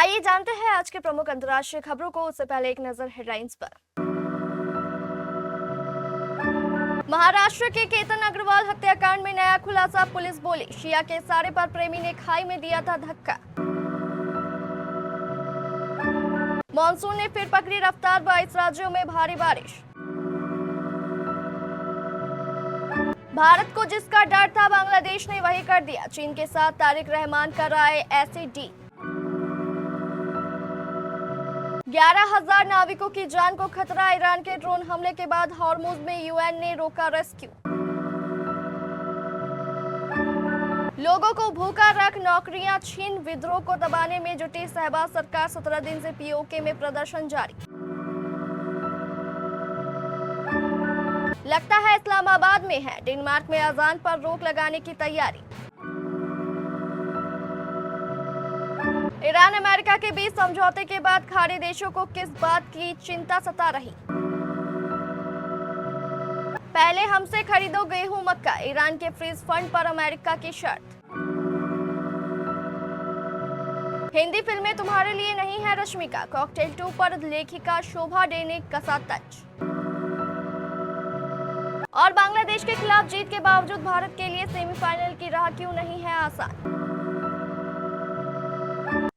आइए जानते हैं आज के प्रमुख अंतर्राष्ट्रीय खबरों को। उससे पहले एक नजर हेडलाइंस पर। महाराष्ट्र के केतन अग्रवाल हत्याकांड में नया खुलासा, पुलिस बोली शिया के इशारे पर प्रेमी ने खाई में दिया था धक्का। मॉनसून ने फिर पकड़ी रफ्तार, 22 राज्यों में भारी बारिश। भारत को जिसका डर था बांग्लादेश ने वही कर दिया, चीन के साथ तारिक रहमान का राय ऐसी डी। 11,000 नाविकों की जान को खतरा, ईरान के ड्रोन हमले के बाद हॉर्मुज में यूएन ने रोका रेस्क्यू। लोगों को भूखा रख नौकरियां छीन, विद्रोह को दबाने में जुटी शहबाज सरकार, 17 दिन से पीओके में प्रदर्शन जारी। लगता है इस्लामाबाद में है, डेनमार्क में अजान पर रोक लगाने की तैयारी। ईरान अमेरिका के बीच समझौते के बाद खाड़ी देशों को किस बात की चिंता सता रही। पहले हमसे खरीदो गेहूं मक्का, ईरान के फ्रीज फंड पर अमेरिका की शर्त। हिंदी फिल्में तुम्हारे लिए नहीं है, रश्मिका, कॉकटेल 2 पर लेखिका शोभा डे ने कसा टच। और बांग्लादेश के खिलाफ जीत के बावजूद भारत के लिए सेमीफाइनल की राह क्यों नहीं है आसान।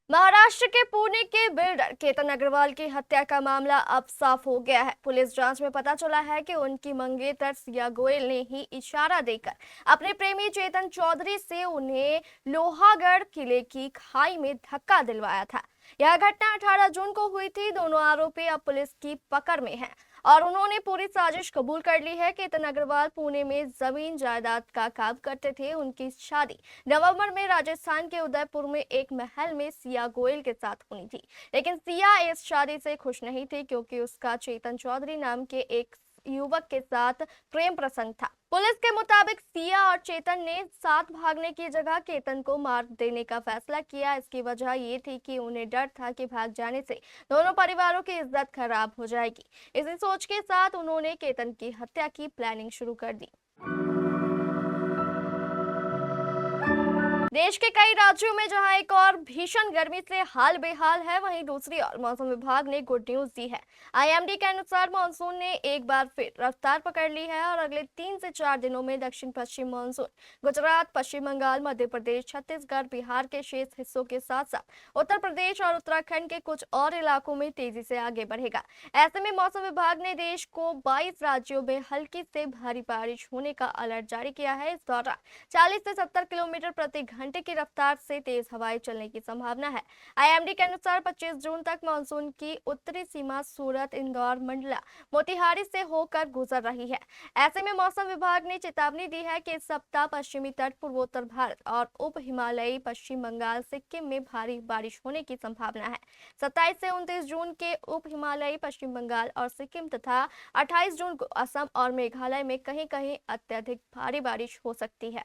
महाराष्ट्र के पुणे के बिल्डर केतन अग्रवाल की हत्या का मामला अब साफ हो गया है। पुलिस जांच में पता चला है कि उनकी मंगेतर सिया गोयल ने ही इशारा देकर अपने प्रेमी चेतन चौधरी से उन्हें लोहागढ़ किले की खाई में धक्का दिलवाया था। यह घटना 18 जून को हुई थी। दोनों आरोपी अब पुलिस की पकड़ में हैं और उन्होंने पूरी साजिश कबूल कर ली है। केतन अग्रवाल पुणे में जमीन जायदाद का काम करते थे। उनकी शादी नवंबर में राजस्थान के उदयपुर में एक महल में सिया गोयल के साथ होनी थी, लेकिन सिया इस शादी से खुश नहीं थी क्योंकि उसका चेतन चौधरी नाम के एक युवक के साथ प्रेम प्रसंग था। पुलिस के मुताबिक सिया और चेतन ने साथ भागने की जगह केतन को मार देने का फैसला किया। इसकी वजह ये थी कि उन्हें डर था कि भाग जाने से दोनों परिवारों की इज्जत खराब हो जाएगी। इसी सोच के साथ उन्होंने केतन की हत्या की प्लानिंग शुरू कर दी। देश के कई राज्यों में जहां एक और भीषण गर्मी से हाल बेहाल है, वहीं दूसरी ओर मौसम विभाग ने गुड न्यूज दी है। आईएमडी के अनुसार मानसून ने एक बार फिर रफ्तार पकड़ ली है और अगले 3 से 4 दिनों में दक्षिण पश्चिम मानसून गुजरात, पश्चिम बंगाल, मध्य प्रदेश, छत्तीसगढ़, बिहार के शेष हिस्सों के साथ साथ उत्तर प्रदेश और उत्तराखंड के कुछ और इलाकों में तेजी से आगे बढ़ेगा। ऐसे में मौसम विभाग ने देश को 22 राज्यों में हल्की से भारी बारिश होने का अलर्ट जारी किया है। इस दौरान 40 से 70 किलोमीटर प्रति घंटे की रफ्तार से तेज हवाएं चलने की संभावना है। आईएमडी के अनुसार 25 जून तक मानसून की उत्तरी सीमा सूरत, इंदौर, मंडला, मोतिहारी से होकर गुजर रही है। ऐसे में मौसम विभाग ने चेतावनी दी है कि इस सप्ताह पश्चिमी तट, पूर्वोत्तर भारत और उप हिमालयी पश्चिम बंगाल, सिक्किम में भारी बारिश होने की संभावना है। 27 से 29 जून के उप हिमालयी पश्चिम बंगाल और सिक्किम तथा 28 जून को असम और मेघालय में कहीं कहीं अत्यधिक भारी बारिश हो सकती है।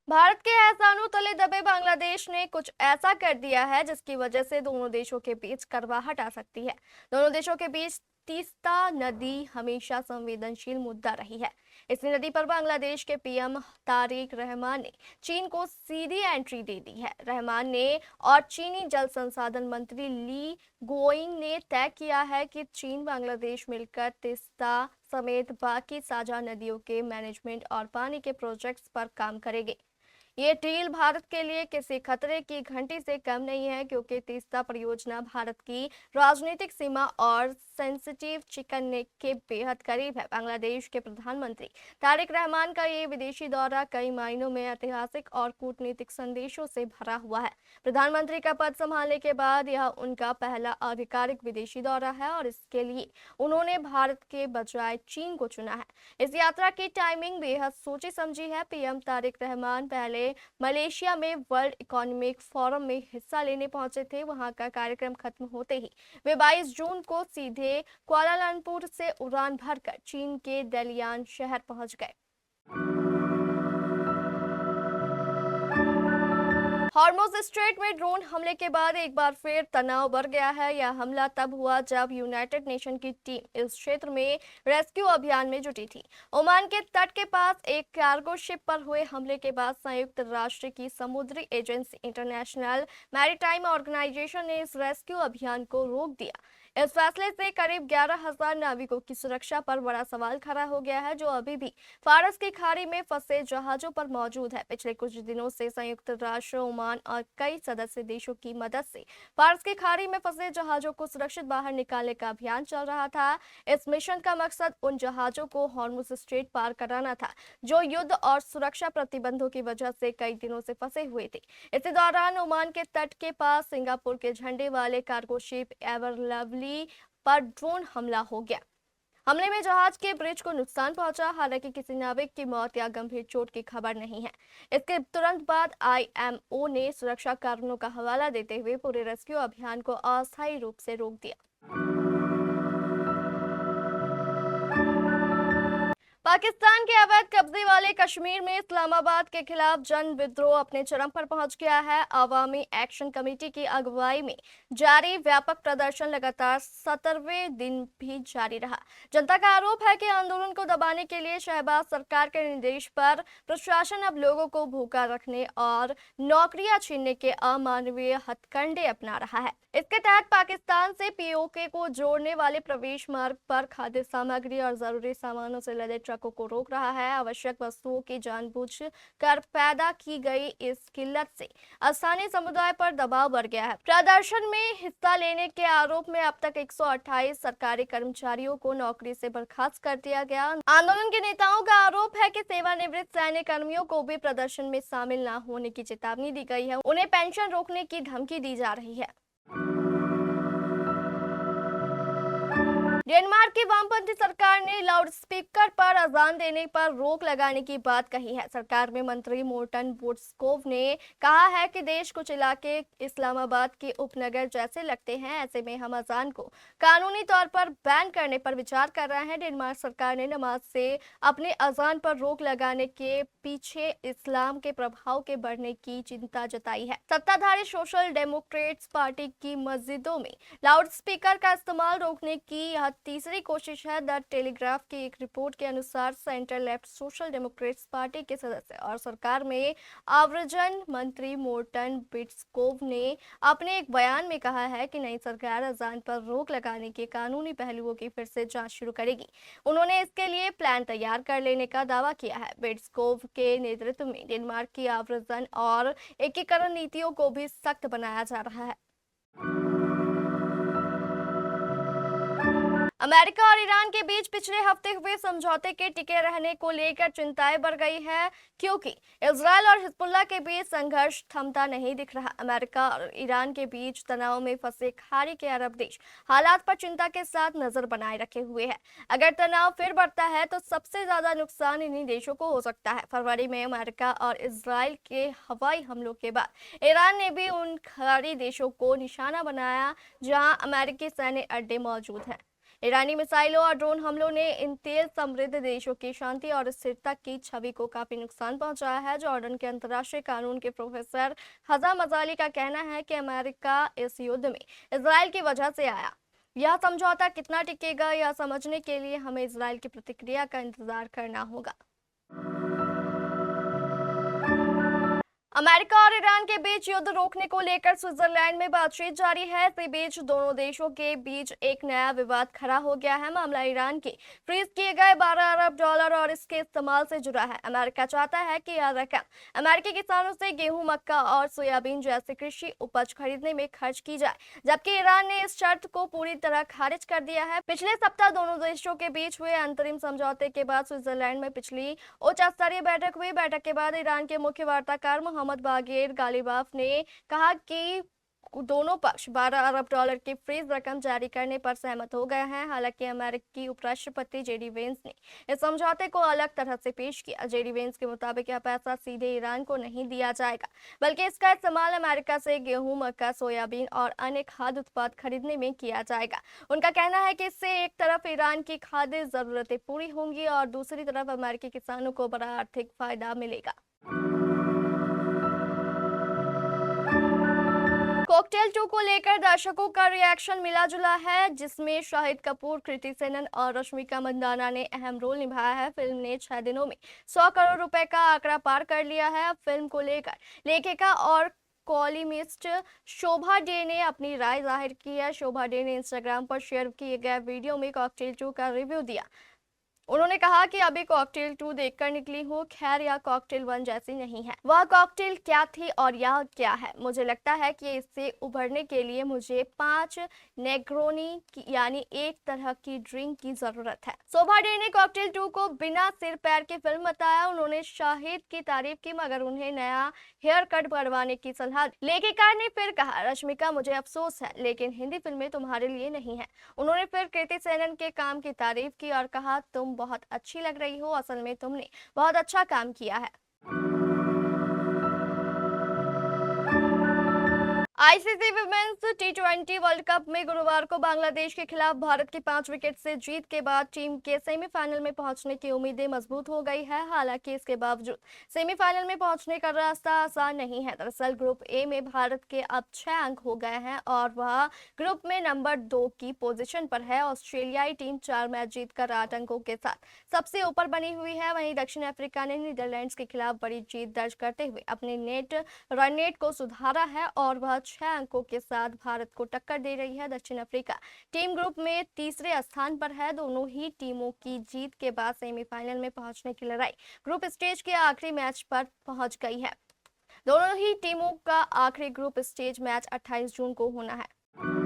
भारत के एहसानों तले दबे बांग्लादेश ने कुछ ऐसा कर दिया है जिसकी वजह से दोनों देशों के बीच कड़वाहट आ सकती है। दोनों देशों के बीच तीस्ता नदी हमेशा संवेदनशील मुद्दा रही है। इसी नदी पर बांग्लादेश के पीएम तारिक रहमान ने चीन को सीधी एंट्री दे दी है। रहमान ने और चीनी जल संसाधन मंत्री ली गोइंग ने तय किया है कि चीन बांग्लादेश मिलकर तीस्ता समेत बाकी साझा नदियों के मैनेजमेंट और पानी के प्रोजेक्ट्स पर काम करेंगे। ये डील भारत के लिए किसी खतरे की घंटी से कम नहीं है क्योंकि तीस्ता परियोजना भारत की राजनीतिक सीमा और सेंसिटिव चिकन नेक के बेहद करीब है। बांग्लादेश के प्रधानमंत्री तारिक रहमान का ये विदेशी दौरा कई मायनों में ऐतिहासिक और कूटनीतिक संदेशों से भरा हुआ है। प्रधानमंत्री का पद संभालने के बाद यह उनका पहला आधिकारिक विदेशी दौरा है और इसके लिए उन्होंने भारत के बजाय चीन को चुना है। इस यात्रा की टाइमिंग बेहद सोची समझी है। पीएम तारिक रहमान पहले मलेशिया में वर्ल्ड इकोनॉमिक फोरम में हिस्सा लेने पहुंचे थे। वहां का कार्यक्रम खत्म होते ही वे 22 जून को सीधे कुआलालंपुर से उड़ान भरकर चीन के दलियान शहर पहुंच गए। हॉर्मुज़ स्ट्रेट में ड्रोन हमले के बाद एक बार फिर तनाव बढ़ गया है। यह हमला तब हुआ जब यूनाइटेड नेशन की टीम इस क्षेत्र में रेस्क्यू अभियान में जुटी थी। ओमान के तट के पास एक कार्गो शिप पर हुए हमले के बाद संयुक्त राष्ट्र की समुद्री एजेंसी इंटरनेशनल मैरीटाइम ऑर्गेनाइजेशन ने इस रेस्क्यू अभियान को रोक दिया। इस फैसले से करीब 11,000 नाविकों की सुरक्षा पर बड़ा सवाल खड़ा हो गया है, जो अभी भी फारस की खाड़ी में फंसे जहाजों पर मौजूद है। पिछले कुछ दिनों से संयुक्त राष्ट्र, ओमान और कई सदस्य देशों की मदद से फारस की खाड़ी में फंसे जहाजों को सुरक्षित बाहर निकालने का अभियान चल रहा था। इस मिशन का मकसद उन जहाजों को हॉर्मुज़ स्ट्रेट पार कराना था जो युद्ध और सुरक्षा प्रतिबंधों की वजह से कई दिनों से फंसे हुए थे। इसी दौरान ओमान के तट के पास सिंगापुर के झंडे वाले कार्गो शिप एवर लवली पर ड्रोन हमला हो गया। हमले में जहाज के ब्रिज को नुकसान पहुंचा, हालांकि किसी नाविक की मौत या गंभीर चोट की खबर नहीं है। इसके तुरंत बाद IMO ने सुरक्षा कारणों का हवाला देते हुए पूरे रेस्क्यू अभियान को अस्थायी रूप से रोक दिया। पाकिस्तान के अवैध कब्जे वाले कश्मीर में इस्लामाबाद के खिलाफ जन विद्रोह अपने चरम पर पहुंच गया है। अवामी एक्शन कमेटी की अगुवाई में जारी व्यापक प्रदर्शन लगातार 17वें दिन भी जारी रहा। जनता का आरोप है कि आंदोलन को दबाने के लिए शहबाज सरकार के निर्देश पर प्रशासन अब लोगों को भूखा रखने और नौकरियां छीनने के अमानवीय हथकंडे अपना रहा है। इसके तहत पाकिस्तान से POK को जोड़ने वाले प्रवेश मार्ग पर खाद्य सामग्री और जरूरी सामानों से लदे ट्रकों को रोक रहा है। आवश्यक वस्तुओं की जानबूझकर पैदा की गई इस किल्लत से स्थानीय समुदाय पर दबाव बढ़ गया है। प्रदर्शन में हिस्सा लेने के आरोप में अब तक 128 सरकारी कर्मचारियों को नौकरी से बर्खास्त कर दिया गया। आंदोलन के नेताओं का आरोप है कि सेवानिवृत्त सैन्य कर्मियों को भी प्रदर्शन में शामिल न होने की चेतावनी दी गई है। उन्हें पेंशन रोकने की धमकी दी जा रही है। डेनमार्क की वामपंथी सरकार ने लाउडस्पीकर पर अजान देने पर रोक लगाने की बात कही है। सरकार में मंत्री मोर्टन बोट्सकोव ने कहा है कि देश कुछ इलाके इस्लामाबाद के उपनगर जैसे लगते हैं, ऐसे में हम अजान को कानूनी तौर पर बैन करने पर विचार कर रहे हैं। डेनमार्क सरकार ने नमाज से अपने अजान पर रोक लगाने के पीछे इस्लाम के प्रभाव के बढ़ने की चिंता जताई है। सत्ताधारी सोशल डेमोक्रेट्स पार्टी की मस्जिदों में लाउडस्पीकर का इस्तेमाल रोकने की यह तीसरी कोशिश है। द टेलीग्राफ की एक रिपोर्ट के अनुसार centre left social Democrats party के सदस्य और सरकार में आव्रजन मंत्री मोर्टन बिट्सकोव ने अपने एक बयान में कहा है कि नई सरकार अजान पर रोक लगाने के कानूनी पहलुओं की फिर से जांच शुरू करेगी। उन्होंने इसके लिए प्लान तैयार कर लेने का दावा किया है। बिट्सकोव के नेतृत्व में डेनमार्क की आव्रजन और एकीकरण नीतियों को भी सख्त बनाया जा रहा है। अमेरिका और ईरान के बीच पिछले हफ्ते हुए समझौते के टिके रहने को लेकर चिंताएं बढ़ गई है, क्योंकि इजरायल और हिजबुल्लाह के बीच संघर्ष थमता नहीं दिख रहा। अमेरिका और ईरान के बीच तनाव में फंसे खाड़ी के अरब देश हालात पर चिंता के साथ नजर बनाए रखे हुए हैं। अगर तनाव फिर बढ़ता है तो सबसे ज्यादा नुकसान इन्हीं देशों को हो सकता है। फरवरी में अमेरिका और इजरायल के हवाई हमलों के बाद ईरान ने भी उन खाड़ी देशों को निशाना बनाया जहां अमेरिकी सैन्य अड्डे मौजूद हैं। ईरानी मिसाइलों और ड्रोन हमलों ने इन तेल समृद्ध देशों की शांति और स्थिरता की छवि को काफी नुकसान पहुंचाया है। जॉर्डन के अंतर्राष्ट्रीय कानून के प्रोफेसर हजा मजाली का कहना है कि अमेरिका इस युद्ध में इजरायल की वजह से आया। यह समझौता कितना टिकेगा, यह समझने के लिए हमें इजरायल की प्रतिक्रिया का इंतजार करना होगा। अमेरिका और ईरान के बीच युद्ध रोकने को लेकर स्विट्जरलैंड में बातचीत जारी है। इसी बीच दोनों देशों के बीच एक नया विवाद खड़ा हो गया है। मामला ईरान के फ्रीज किए गए 12 अरब डॉलर और इसके इस्तेमाल से जुड़ा है। अमेरिका चाहता है कि यह रकम अमेरिकी किसानों से गेहूं, मक्का और सोयाबीन जैसे कृषि उपज खरीदने में खर्च की जाए, जबकि ईरान ने इस शर्त को पूरी तरह खारिज कर दिया है। पिछले सप्ताह दोनों देशों के बीच हुए अंतरिम समझौते के बाद स्विट्जरलैंड में पिछली उच्च स्तरीय बैठक हुई। बैठक के बाद ईरान के मुख्य वार्ताकार मोहम्मद बागेर गालिबाफ ने कहा कि दोनों पक्ष 12 अरब डॉलर की फ्रीज रकम जारी करने पर सहमत हो गए हैं। हालांकि अमेरिकी उपराष्ट्रपति जेडी वेंस ने इस समझौते को अलग तरह से पेश किया। जेडी वेंस के मुताबिक यह पैसा सीधे ईरान को नहीं दिया जाएगा, बल्कि इसका इस्तेमाल अमेरिका से गेहूं, मक्का, सोयाबीन और अन्य खाद्य उत्पाद खरीदने में किया जाएगा। उनका कहना है कि इससे एक तरफ ईरान की खाद्य जरूरतें पूरी होंगी और दूसरी तरफ अमेरिकी किसानों को बड़ा आर्थिक फायदा मिलेगा। कॉकटेल 2 को लेकर दर्शकों का रिएक्शन मिला जुला है, जिसमें शाहिद कपूर, कृति सेनन और रश्मिका मंदाना ने अहम रोल निभाया है। फिल्म ने 6 दिनों में 100 करोड़ रुपए का आंकड़ा पार कर लिया है। अब फिल्म को लेकर लेखिका और कॉलमिस्ट शोभा डे ने अपनी राय जाहिर की है। शोभा डे ने इंस्टाग्राम पर शेयर किए गए वीडियो में कॉकटेल 2 का रिव्यू दिया। उन्होंने कहा कि अभी कॉकटेल 2 देखकर निकली हूँ। खैर, यह कॉकटेल 1 जैसी नहीं है। वह कॉकटेल क्या थी और यह क्या है? मुझे लगता है कि इससे उभरने के लिए मुझे 5 नेग्रोनी यानी एक तरह की ड्रिंक की जरूरत है। शोभा डे ने कॉकटेल 2 को बिना सिर पैर की फिल्म बताया। उन्होंने शाहिद की तारीफ की, मगर उन्हें नया हेयर कट करवाने की सलाह दी। लेखिका ने फिर कहा, रश्मिका, मुझे अफसोस है लेकिन हिंदी फिल्में तुम्हारे लिए नहीं है। उन्होंने फिर कृति सेनन के काम की तारीफ की और कहा, तुम बहुत अच्छी लग रही हो, असल में तुमने बहुत अच्छा काम किया है। आईसीसी विमेंस टी20 वर्ल्ड कप में गुरुवार को बांग्लादेश के खिलाफ भारत की 5 विकेट से जीत के बाद टीम के सेमीफाइनल में पहुंचने की उम्मीदें मजबूत हो गई है। हालांकि इसके बावजूद सेमीफाइनल में पहुंचने का रास्ता आसान नहीं है। दरअसल ग्रुप ए में भारत के अब 6 अंक हो गए हैं और वह ग्रुप में नंबर 2 की पोजीशन पर है। ऑस्ट्रेलियाई टीम 4 मैच जीतकर 8 अंकों के साथ सबसे ऊपर बनी हुई है। वहीं दक्षिण अफ्रीका ने नीदरलैंड्स के खिलाफ बड़ी जीत दर्ज करते हुए अपने रन रेट को सुधारा है और वह 6 अंकों के साथ भारत को टक्कर दे रही है। दक्षिण अफ्रीका टीम ग्रुप में तीसरे स्थान पर है। दोनों ही टीमों की जीत के बाद सेमीफाइनल में पहुंचने की लड़ाई ग्रुप स्टेज के आखिरी मैच पर पहुंच गई है। दोनों ही टीमों का आखिरी ग्रुप स्टेज मैच 28 जून को होना है।